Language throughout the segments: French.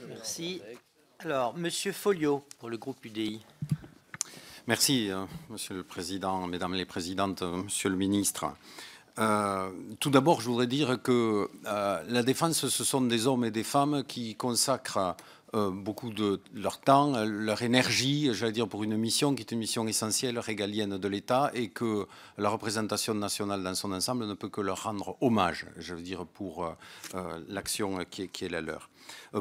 Merci. Alors, Monsieur Folliot, pour le groupe UDI. Merci, Monsieur le Président, Mesdames les Présidentes, Monsieur le Ministre. Tout d'abord, je voudrais dire que la défense, ce sont des hommes et des femmes qui consacrent beaucoup de leur temps, leur énergie, j'allais dire, pour une mission qui est une mission essentielle, régalienne de l'État, et que la représentation nationale dans son ensemble ne peut que leur rendre hommage, je veux dire, pour l'action qui est la leur.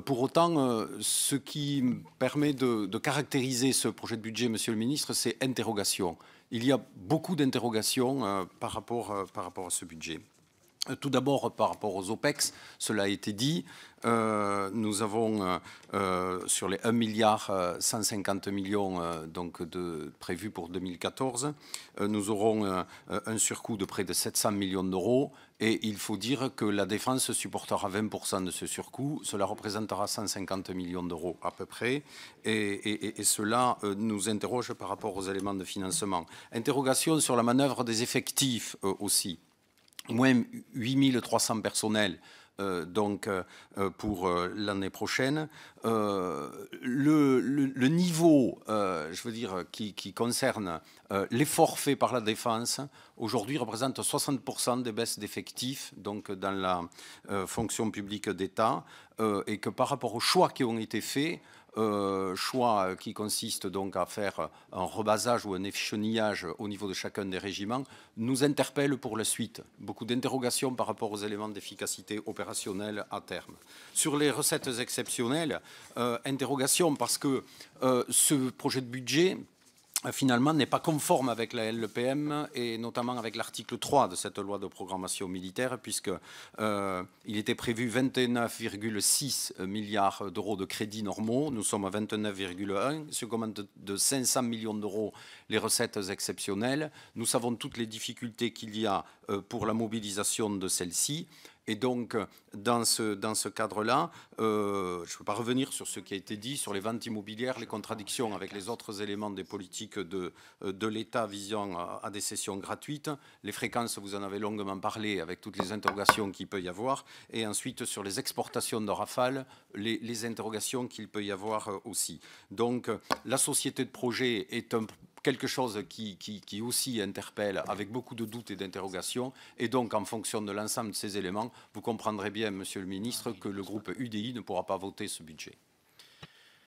Pour autant, ce qui permet de caractériser ce projet de budget, Monsieur le Ministre, c'est interrogation. Il y a beaucoup d'interrogations par rapport à ce budget. Tout d'abord, par rapport aux OPEX, cela a été dit, nous avons sur les 1 milliard 150 millions donc prévus pour 2014, nous aurons un surcoût de près de 700 millions d'euros et il faut dire que la défense supportera 20% de ce surcoût, cela représentera 150 millions d'euros à peu près et cela nous interroge par rapport aux éléments de financement. Interrogation sur la manœuvre des effectifs aussi. Moins 8300 personnels pour l'année prochaine. Le niveau, je veux dire, qui concerne l'effort fait par la défense, aujourd'hui représente 60% des baisses d'effectifs donc dans la fonction publique d'État et que par rapport aux choix qui ont été faits, choix qui consiste donc à faire un rebasage ou un échelonnage au niveau de chacun des régiments, nous interpelle pour la suite. Beaucoup d'interrogations par rapport aux éléments d'efficacité opérationnelle à terme. Sur les recettes exceptionnelles, interrogation parce que ce projet de budget finalement n'est pas conforme avec la LPM et notamment avec l'article 3 de cette loi de programmation militaire puisque il était prévu 29,6 milliards d'euros de crédits normaux, nous sommes à 29,1, ce qui augmente de 500 millions d'euros les recettes exceptionnelles. Nous savons toutes les difficultés qu'il y a pour la mobilisation de celles-ci. Et donc, dans ce cadre-là, je ne peux pas revenir sur ce qui a été dit, sur les ventes immobilières, les contradictions avec les autres éléments des politiques de l'État visant à des cessions gratuites. Les fréquences, vous en avez longuement parlé, avec toutes les interrogations qu'il peut y avoir. Et ensuite, sur les exportations de Rafale, les interrogations qu'il peut y avoir aussi. Donc, la société de projet est quelque chose qui aussi interpelle avec beaucoup de doutes et d'interrogations. Et donc, en fonction de l'ensemble de ces éléments, vous comprendrez bien, Monsieur le Ministre, que le groupe UDI ne pourra pas voter ce budget.